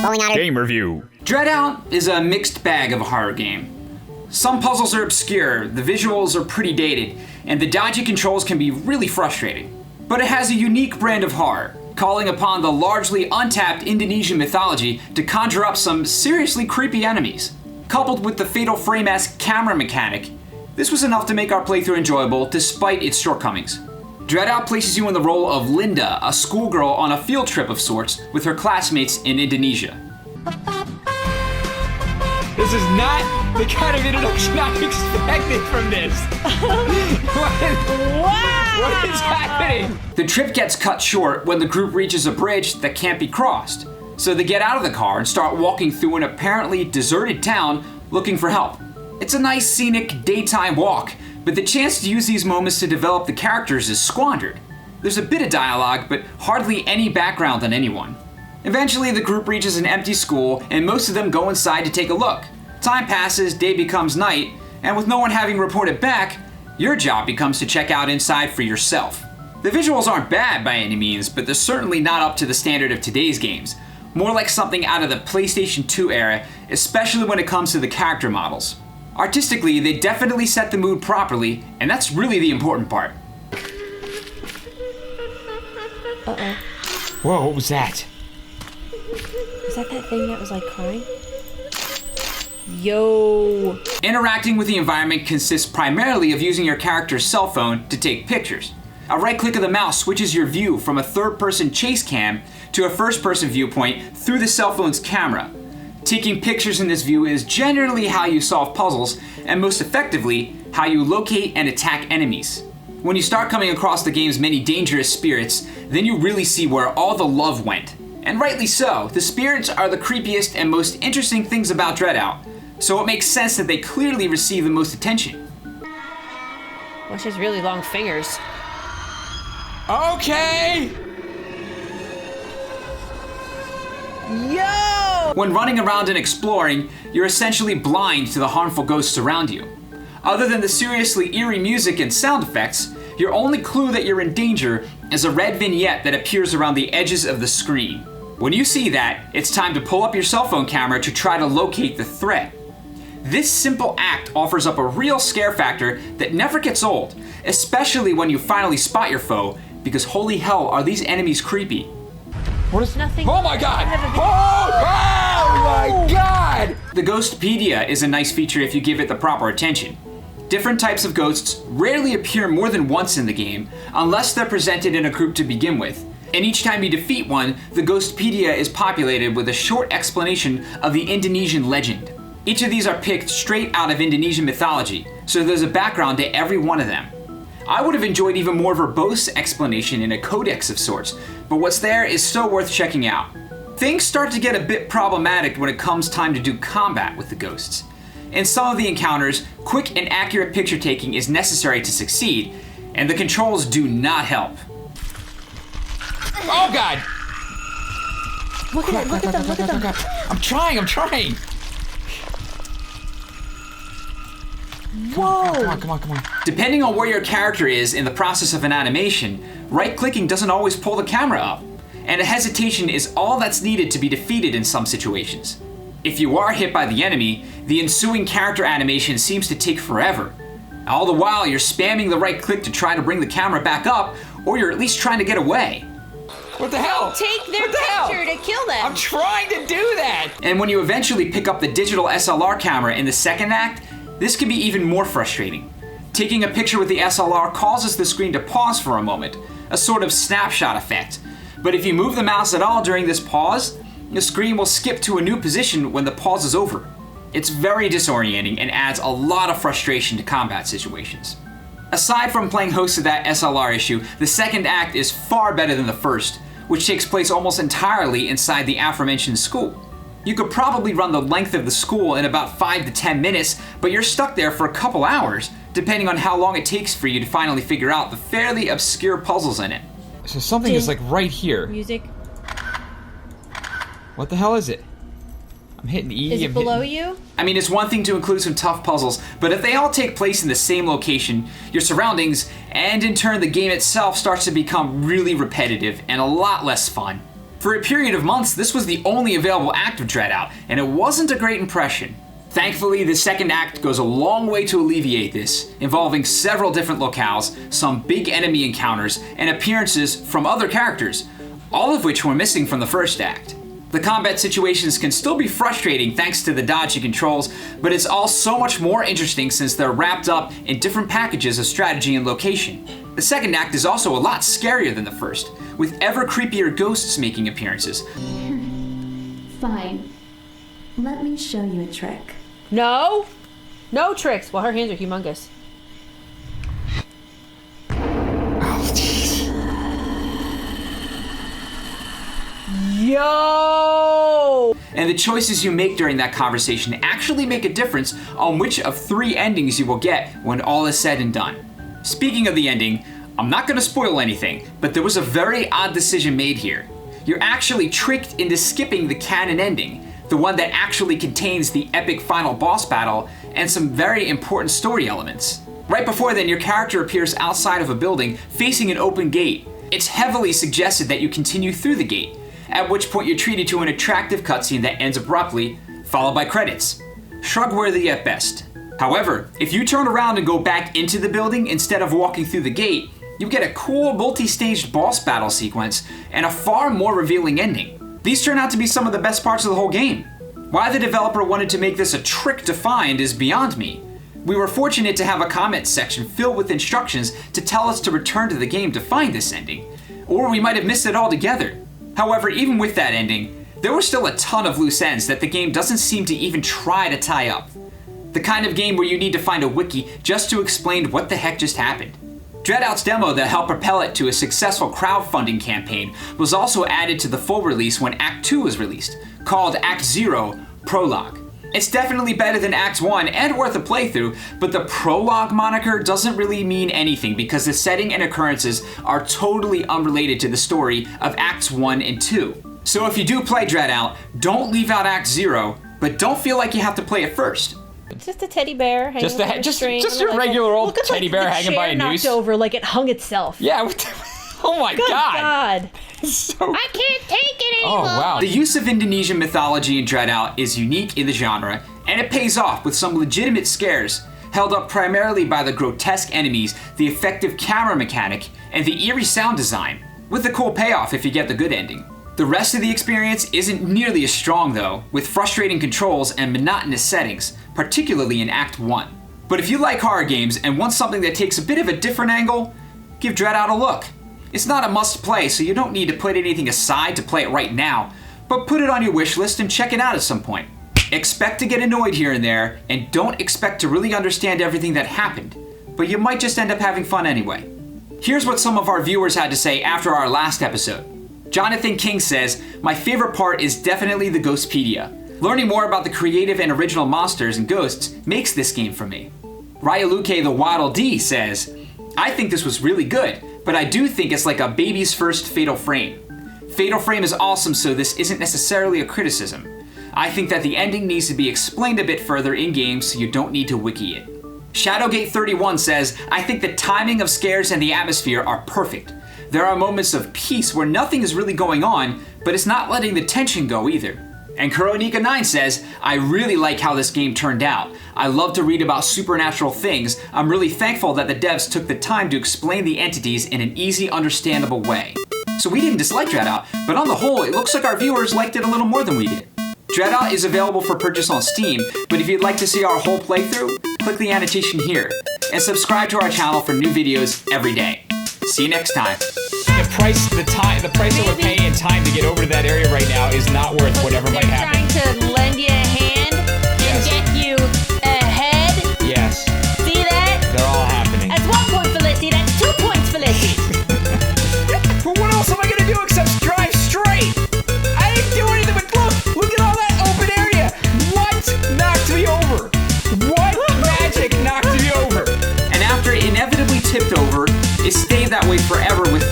Bowlingotter. Game review. DreadOut is a mixed bag of a horror game. Some puzzles are obscure, the visuals are pretty dated, and the dodgy controls can be really frustrating. But it has a unique brand of horror, calling upon the largely untapped Indonesian mythology to conjure up some seriously creepy enemies. Coupled with the Fatal Frame-esque camera mechanic, this was enough to make our playthrough enjoyable despite its shortcomings. DreadOut places you in the role of Linda, a schoolgirl on a field trip of sorts with her classmates in Indonesia. This is not the kind of introduction I expected from this. What is happening? The trip gets cut short when the group reaches a bridge that can't be crossed, so they get out of the car and start walking through an apparently deserted town looking for help. It's a nice scenic daytime walk, but the chance to use these moments to develop the characters is squandered. There's a bit of dialogue, but hardly any background on anyone. Eventually, the group reaches an empty school, and most of them go inside to take a look. Time passes, day becomes night, and with no one having reported back, your job becomes to check out inside for yourself. The visuals aren't bad by any means, but they're certainly not up to the standard of today's games. More like something out of the PlayStation 2 era, especially when it comes to the character models. Artistically, they definitely set the mood properly, and that's really the important part. Uh-oh. Whoa, what was that? Was that thing that was like crying? Yo! Interacting with the environment consists primarily of using your character's cell phone to take pictures. A right click of the mouse switches your view from a third-person chase cam to a first-person viewpoint through the cell phone's camera. Taking pictures in this view is generally how you solve puzzles, and most effectively, how you locate and attack enemies. When you start coming across the game's many dangerous spirits, then you really see where all the love went. And rightly so, the spirits are the creepiest and most interesting things about DreadOut, so it makes sense that they clearly receive the most attention. Well, she has really long fingers. Okay! Yo! When running around and exploring, you're essentially blind to the harmful ghosts around you. Other than the seriously eerie music and sound effects, your only clue that you're in danger is a red vignette that appears around the edges of the screen. When you see that, it's time to pull up your cell phone camera to try to locate the threat. This simple act offers up a real scare factor that never gets old, especially when you finally spot your foe, because holy hell are these enemies creepy. What is nothing? Oh my god! Oh my god! The Ghostpedia is a nice feature if you give it the proper attention. Different types of ghosts rarely appear more than once in the game, unless they're presented in a group to begin with. And each time you defeat one, the Ghostpedia is populated with a short explanation of the Indonesian legend. Each of these are picked straight out of Indonesian mythology, so there's a background to every one of them. I would have enjoyed even more verbose explanation in a codex of sorts, but what's there is so worth checking out. Things start to get a bit problematic when it comes time to do combat with the ghosts. In some of the encounters, quick and accurate picture taking is necessary to succeed, and the controls do not help. Oh god! Look at them, look at them. I'm trying! Whoa! Come on. Depending on where your character is in the process of an animation, right-clicking doesn't always pull the camera up, and a hesitation is all that's needed to be defeated in some situations. If you are hit by the enemy, the ensuing character animation seems to take forever. All the while, you're spamming the right click to try to bring the camera back up, or you're at least trying to get away. What the hell? Take their What the hell? picture to kill them. I'm trying to do that! And when you eventually pick up the digital SLR camera in the second act, this can be even more frustrating. Taking a picture with the SLR causes the screen to pause for a moment, a sort of snapshot effect. But if you move the mouse at all during this pause, the screen will skip to a new position when the pause is over. It's very disorienting and adds a lot of frustration to combat situations. Aside from playing host to that SLR issue, the second act is far better than the first, which takes place almost entirely inside the aforementioned school. You could probably run the length of the school in about 5 to 10 minutes, but you're stuck there for a couple hours, depending on how long it takes for you to finally figure out the fairly obscure puzzles in it. So something is like right here. Music. What the hell is it? I'm hitting E. Is it below you? I mean, it's one thing to include some tough puzzles, but if they all take place in the same location, your surroundings, and in turn the game itself starts to become really repetitive and a lot less fun. For a period of months, this was the only available act of DreadOut, and it wasn't a great impression. Thankfully, the second act goes a long way to alleviate this, involving several different locales, some big enemy encounters, and appearances from other characters, all of which were missing from the first act. The combat situations can still be frustrating thanks to the dodgy controls, but it's all so much more interesting since they're wrapped up in different packages of strategy and location. The second act is also a lot scarier than the first, with ever creepier ghosts making appearances. Fine. Let me show you a trick. No. No tricks. Well, her hands are humongous. Yo! And the choices you make during that conversation actually make a difference on which of 3 endings you will get when all is said and done. Speaking of the ending, I'm not going to spoil anything, but there was a very odd decision made here. You're actually tricked into skipping the canon ending, the one that actually contains the epic final boss battle and some very important story elements. Right before then, your character appears outside of a building facing an open gate. It's heavily suggested that you continue through the gate, at which point you're treated to an attractive cutscene that ends abruptly, followed by credits. Shrug-worthy at best. However, if you turn around and go back into the building instead of walking through the gate, you get a cool multi-staged boss battle sequence and a far more revealing ending. These turn out to be some of the best parts of the whole game. Why the developer wanted to make this a trick to find is beyond me. We were fortunate to have a comment section filled with instructions to tell us to return to the game to find this ending, or we might have missed it altogether. However, even with that ending, there were still a ton of loose ends that the game doesn't seem to even try to tie up. The kind of game where you need to find a wiki just to explain what the heck just happened. DreadOut's demo that helped propel it to a successful crowdfunding campaign was also added to the full release when Act 2 was released, called Act 0 Prologue. It's definitely better than Act 1 and worth a playthrough, but the Prologue moniker doesn't really mean anything because the setting and occurrences are totally unrelated to the story of Acts 1 and 2. So if you do play DreadOut, don't leave out Act 0, but don't feel like you have to play it first. Just a teddy bear hanging Just from a string. just a regular old Look at, teddy bear the hanging by a chair knocked noose. over like it hung itself. Yeah. Oh my Good god. God. So, I can't take it oh anymore. wow. The use of Indonesian mythology in DreadOut is unique in the genre, and it pays off with some legitimate scares, held up primarily by the grotesque enemies, the effective camera mechanic, and the eerie sound design, with a cool payoff if you get the good ending. The rest of the experience isn't nearly as strong though, with frustrating controls and monotonous settings, particularly in Act 1. But if you like horror games and want something that takes a bit of a different angle, give DreadOut a look. It's not a must play, so you don't need to put anything aside to play it right now, but put it on your wish list and check it out at some point. Expect to get annoyed here and there, and don't expect to really understand everything that happened, but you might just end up having fun anyway. Here's what some of our viewers had to say after our last episode. Jonathan King says, "My favorite part is definitely the Ghostpedia. Learning more about the creative and original monsters and ghosts makes this game for me." Ryaluke the Waddle D says, "I think this was really good, but I do think it's like a baby's first Fatal Frame. Fatal Frame is awesome, so this isn't necessarily a criticism. I think that the ending needs to be explained a bit further in-game so you don't need to wiki it." Shadowgate31 says, "I think the timing of scares and the atmosphere are perfect. There are moments of peace where nothing is really going on, but it's not letting the tension go either." And Kuronika9 says, "I really like how this game turned out. I love to read about supernatural things. I'm really thankful that the devs took the time to explain the entities in an easy, understandable way." So we didn't dislike DreadOut, but on the whole, it looks like our viewers liked it a little more than we did. DreadOut is available for purchase on Steam, but if you'd like to see our whole playthrough, click the annotation here, and subscribe to our channel for new videos every day. See you next time. The price that we're paying in time to get over to that area right now is not worth whatever might happen. They're trying to lend you a hand and Yes. get you ahead. Yes, See that? they're all happening. That's 1 point for Lissy. That's 2 points for Lissy. But what else am I gonna do except drive straight? I didn't do anything but look at all that open area. What knocked me over? What magic knocked me over? And after it inevitably tipped over, it stayed that way forever with